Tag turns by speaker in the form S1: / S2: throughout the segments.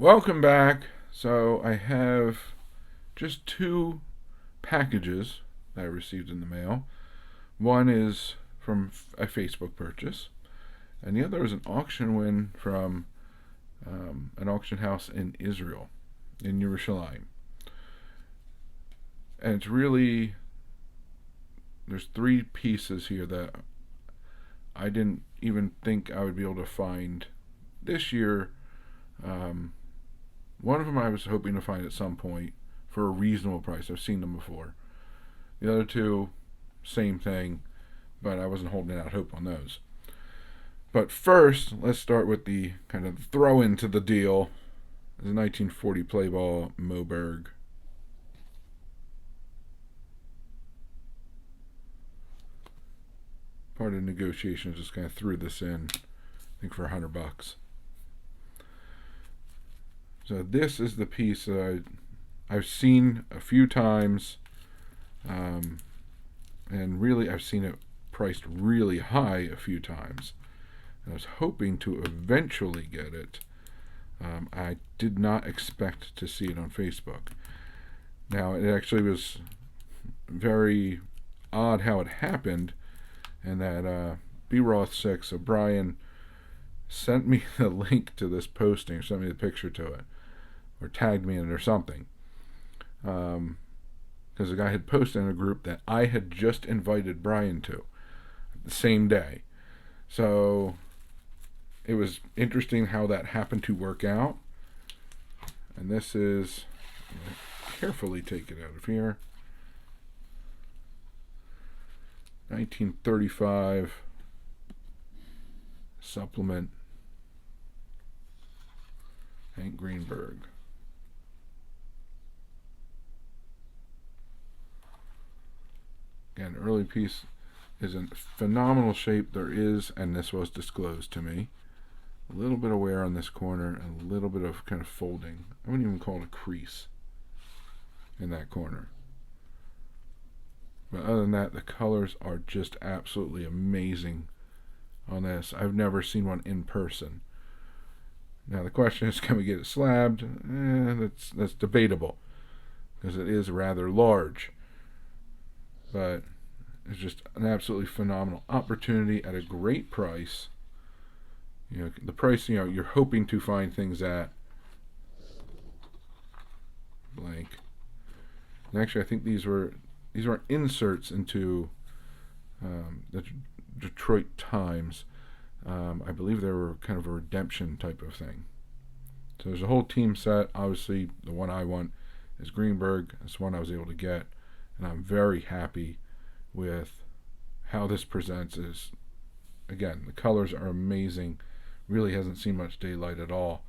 S1: Welcome back. So I have just two packages that I received in the mail. One is from a Facebook purchase, and the other is an auction win from an auction house in Israel, in Yerushalayim. And it's really, there's three pieces here that I didn't even think I would be able to find this year. One of them I was hoping to find at some point for a reasonable price. I've seen them before. The other two, same thing, but I wasn't holding out hope on those. But first, let's start with the kind of throw into the deal. The 1940 play ball Berg. Part of the negotiations just kind of threw this in, I think for $100. So this is the piece that I've seen a few times, and really I've seen it priced really high a few times. And I was hoping to eventually get it. I did not expect to see it on Facebook. Now, it actually was very odd how it happened, and that B. Roth 6, so Brian sent me the link to this posting, or sent me the picture to it, or tagged me in it or something. Because the guy had posted in a group that I had just invited Brian to the same day. So it was interesting how that happened to work out. And this is, carefully take it out of here, 1935 supplement, Hank Greenberg. Again, early piece is in phenomenal shape. There is, and this was disclosed to me, a little bit of wear on this corner and a little bit of kind of folding. I wouldn't even call it a crease in that corner. But other than that, the colors are just absolutely amazing on this. I've never seen one in person. Now the question is, can we get it slabbed? That's debatable, because it is rather large. But it's just an absolutely phenomenal opportunity at a great price. The price, you're hoping to find things at blank. And actually, I think these were inserts into the Detroit Times. I believe they were kind of a redemption type of thing. So there's a whole team set. Obviously, the one I want is Greenberg. That's one I was able to get, and I'm very happy with how this presents. Again, the colors are amazing. Really hasn't seen much daylight at all.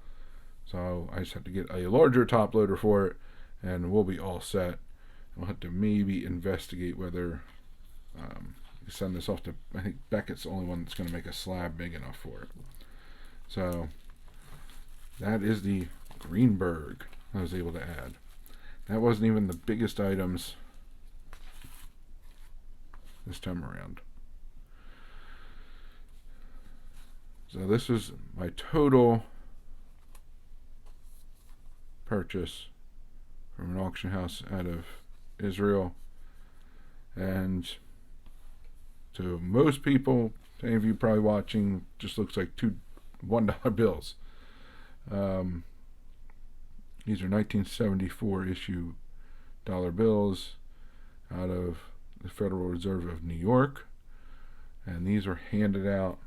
S1: So I just have to get a larger top loader for it, and we'll be all set. We'll have to maybe investigate whether send this off to, I think Beckett's the only one that's going to make a slab big enough for it. So that is the Greenberg I was able to add. That wasn't even the biggest items this time around. So this is my total purchase from an auction house out of Israel. And to most people, any of you probably watching, just looks like two $1 bills. These are 1974 issue dollar bills out of the Federal Reserve of New York, and these were handed out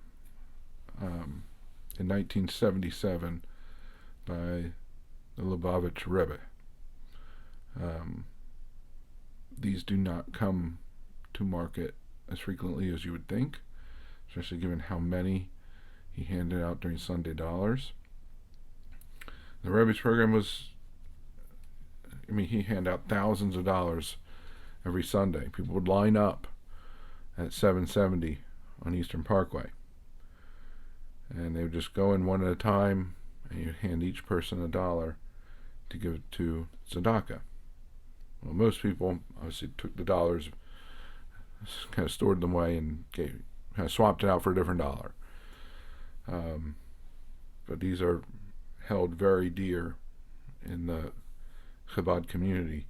S1: in 1977 by the Lubavitch Rebbe. These do not come to market as frequently as you would think, especially given how many he handed out during Sunday dollars. The Rebbe's program was, he handed out thousands of dollars every Sunday. People would line up at 770 on Eastern Parkway, and they would just go in one at a time, and you'd hand each person $1 to give it to tzedakah. Well, most people obviously took the dollars, kind of stored them away, and kind of swapped it out for a different dollar. But these are held very dear in the Chabad community.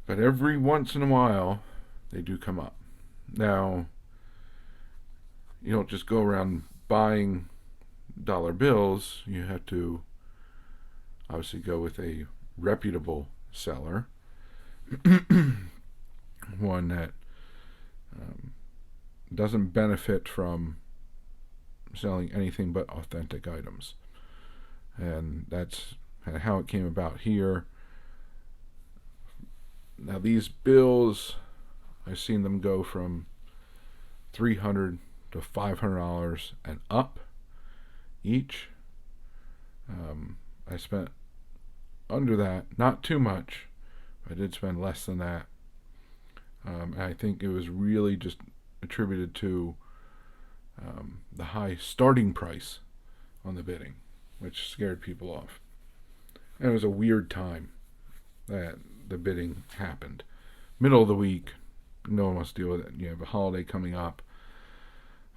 S1: But every once in a while, they do come up. Now, you don't just go around buying dollar bills. You have to obviously go with a reputable seller, one that doesn't benefit from selling anything but authentic items. And that's kind of how it came about here. Now these bills, I've seen them go from $300 to $500 and up each. I spent under that, not too much. I did spend less than that. And I think it was really just attributed to the high starting price on the bidding, which scared people off. And it was a weird time that the bidding happened. Middle of the week, no one wants to deal with it. You have a holiday coming up.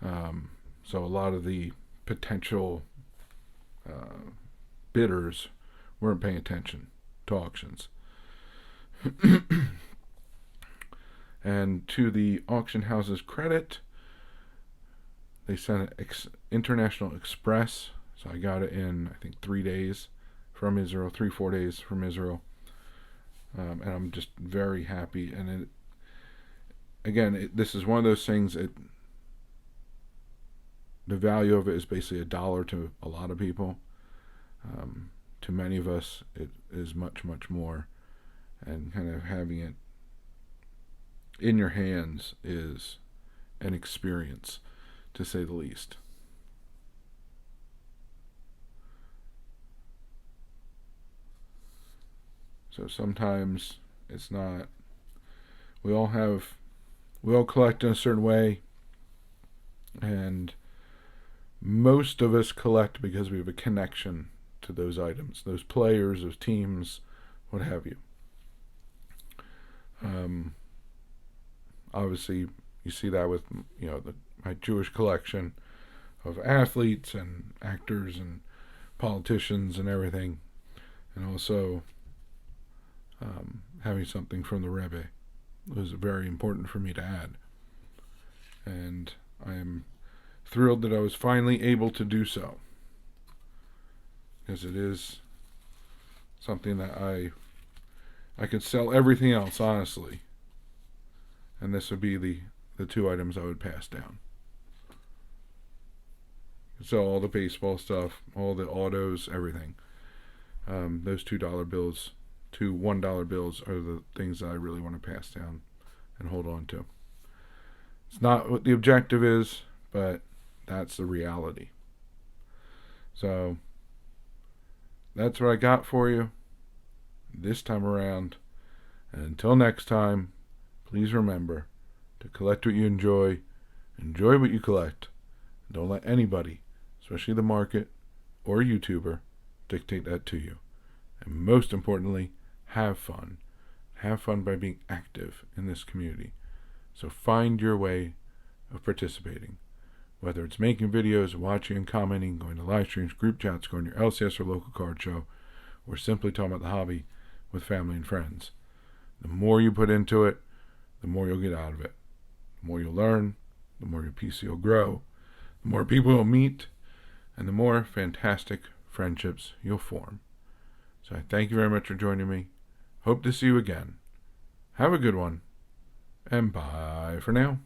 S1: So a lot of the potential bidders weren't paying attention to auctions. And to the auction house's credit, they sent it International Express. So I got it in, I think, 3 days from Israel, 3-4 days from Israel. And I'm just very happy. And this is one of those things, the value of it is basically $1 to a lot of people. To many of us, it is much, much more. And kind of having it in your hands is an experience, to say the least. So sometimes it's not, we all collect in a certain way, and most of us collect because we have a connection to those items, those players, those teams, what have you. Obviously, you see that with my Jewish collection of athletes and actors and politicians and everything, and also having something from the Rebbe was very important for me to add. And I am thrilled that I was finally able to do so, because it is something that I could sell everything else, honestly, and this would be the two items I would pass down. So all the baseball stuff, all the autos, everything. Those $2 bills, two $1 bills are the things that I really want to pass down and hold on to. It's not what the objective is, but that's the reality. So that's what I got for you this time around. And until next time, please remember to collect what you enjoy what you collect. Don't let anybody, especially the market or a YouTuber, dictate that to you. And most importantly, have fun. Have fun by being active in this community. So find your way of participating. Whether it's making videos, watching and commenting, going to live streams, group chats, going to your LCS or local card show, or simply talking about the hobby with family and friends. The more you put into it, the more you'll get out of it. The more you'll learn, the more your PC will grow, the more people you'll meet, and the more fantastic friendships you'll form. So I thank you very much for joining me. Hope to see you again. Have a good one, and bye for now.